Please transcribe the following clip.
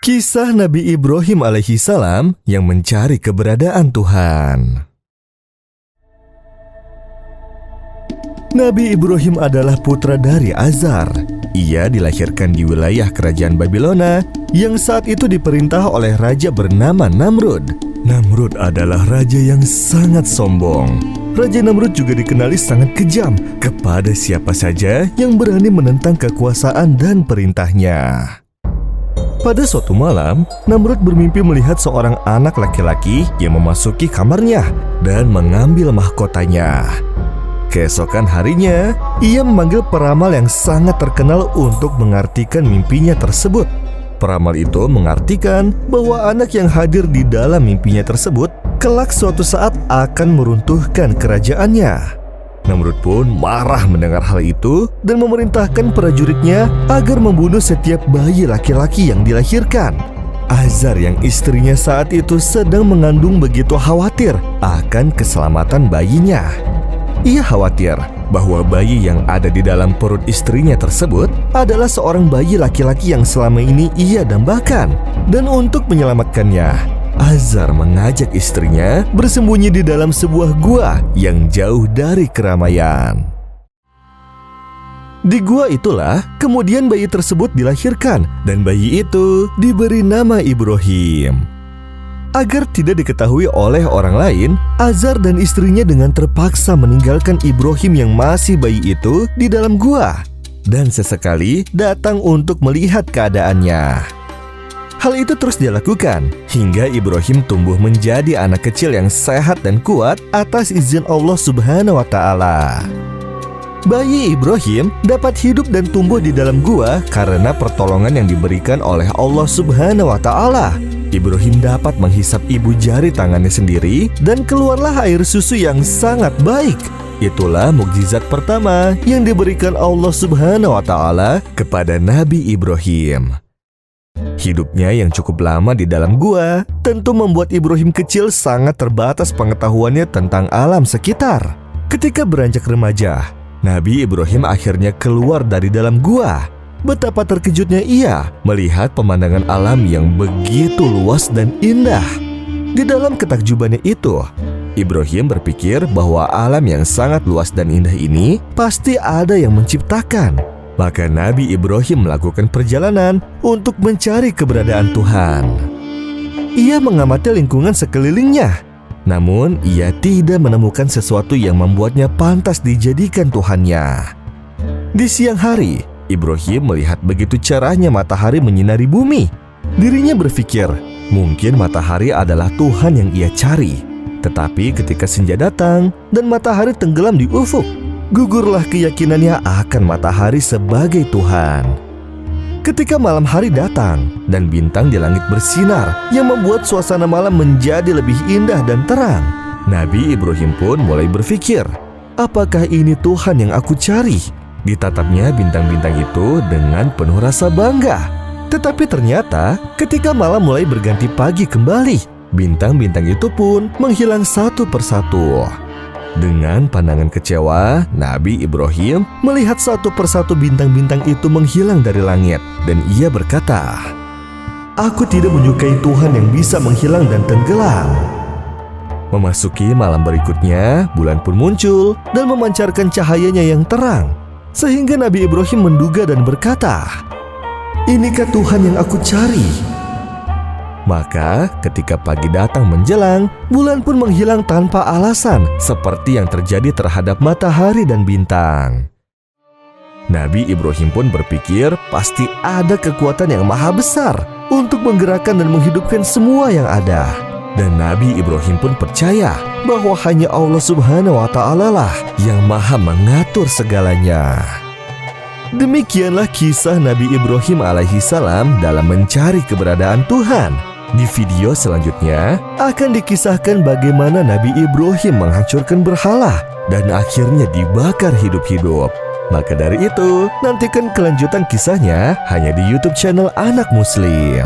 Kisah Nabi Ibrahim alaihi salam yang mencari keberadaan Tuhan. Nabi Ibrahim adalah putra dari Azar. Ia dilahirkan di wilayah kerajaan Babilona yang saat itu diperintah oleh raja bernama Namrud. Namrud adalah raja yang sangat sombong. Raja Namrud juga dikenali sangat kejam kepada siapa saja yang berani menentang kekuasaan dan perintahnya. Pada suatu malam, Namrud bermimpi melihat seorang anak laki-laki yang memasuki kamarnya dan mengambil mahkotanya. Keesokan harinya, ia memanggil peramal yang sangat terkenal untuk mengartikan mimpinya tersebut. Peramal itu mengartikan bahwa anak yang hadir di dalam mimpinya tersebut kelak suatu saat akan meruntuhkan kerajaannya. Namrud pun marah mendengar hal itu dan memerintahkan prajuritnya agar membunuh setiap bayi laki-laki yang dilahirkan. Azar yang istrinya saat itu sedang mengandung begitu khawatir akan keselamatan bayinya. Ia khawatir bahwa bayi yang ada di dalam perut istrinya tersebut adalah seorang bayi laki-laki yang selama ini ia dambakan. Dan untuk menyelamatkannya, Azar mengajak istrinya bersembunyi di dalam sebuah gua yang jauh dari keramaian. Di gua itulah kemudian bayi tersebut dilahirkan dan bayi itu diberi nama Ibrahim. Agar tidak diketahui oleh orang lain, Azar dan istrinya dengan terpaksa meninggalkan Ibrahim yang masih bayi itu di dalam gua dan sesekali datang untuk melihat keadaannya. Hal itu terus dia lakukan hingga Ibrahim tumbuh menjadi anak kecil yang sehat dan kuat atas izin Allah Subhanahu wa Ta'ala. Bayi Ibrahim dapat hidup dan tumbuh di dalam gua karena pertolongan yang diberikan oleh Allah Subhanahu wa Ta'ala. Ibrahim dapat menghisap ibu jari tangannya sendiri dan keluarlah air susu yang sangat baik. Itulah mukjizat pertama yang diberikan Allah Subhanahu wa Ta'ala kepada Nabi Ibrahim. Hidupnya yang cukup lama di dalam gua tentu membuat Ibrahim kecil sangat terbatas pengetahuannya tentang alam sekitar. Ketika beranjak remaja, Nabi Ibrahim akhirnya keluar dari dalam gua. Betapa terkejutnya ia melihat pemandangan alam yang begitu luas dan indah. Di dalam ketakjubannya itu, Ibrahim berpikir bahwa alam yang sangat luas dan indah ini pasti ada yang menciptakan. Maka Nabi Ibrahim melakukan perjalanan untuk mencari keberadaan Tuhan. Ia mengamati lingkungan sekelilingnya, namun ia tidak menemukan sesuatu yang membuatnya pantas dijadikan Tuhannya. Di siang hari, Ibrahim melihat begitu cerahnya matahari menyinari bumi. Dirinya berpikir, mungkin matahari adalah Tuhan yang ia cari. Tetapi ketika senja datang dan matahari tenggelam di ufuk, gugurlah keyakinannya akan matahari sebagai Tuhan. Ketika malam hari datang dan bintang di langit bersinar yang membuat suasana malam menjadi lebih indah dan terang, Nabi Ibrahim pun mulai berpikir, apakah ini Tuhan yang aku cari? Ditatapnya bintang-bintang itu dengan penuh rasa bangga. Tetapi ternyata ketika malam mulai berganti pagi kembali, bintang-bintang itu pun menghilang satu persatu. Dengan pandangan kecewa, Nabi Ibrahim melihat satu persatu bintang-bintang itu menghilang dari langit dan ia berkata, "Aku tidak menyukai Tuhan yang bisa menghilang dan tenggelam." Memasuki malam berikutnya, bulan pun muncul dan memancarkan cahayanya yang terang, sehingga Nabi Ibrahim menduga dan berkata, "Inikah Tuhan yang aku cari?" Maka ketika pagi datang menjelang, bulan pun menghilang tanpa alasan seperti yang terjadi terhadap matahari dan bintang. Nabi Ibrahim pun berpikir pasti ada kekuatan yang maha besar untuk menggerakkan dan menghidupkan semua yang ada. Dan Nabi Ibrahim pun percaya bahwa hanya Allah Subhanahu wa Ta'ala lah yang maha mengatur segalanya. Demikianlah kisah Nabi Ibrahim alaihi salam dalam mencari keberadaan Tuhan. Di video selanjutnya akan dikisahkan bagaimana Nabi Ibrahim menghancurkan berhala dan akhirnya dibakar hidup-hidup. Maka dari itu, nantikan kelanjutan kisahnya hanya di YouTube channel Anak Muslim.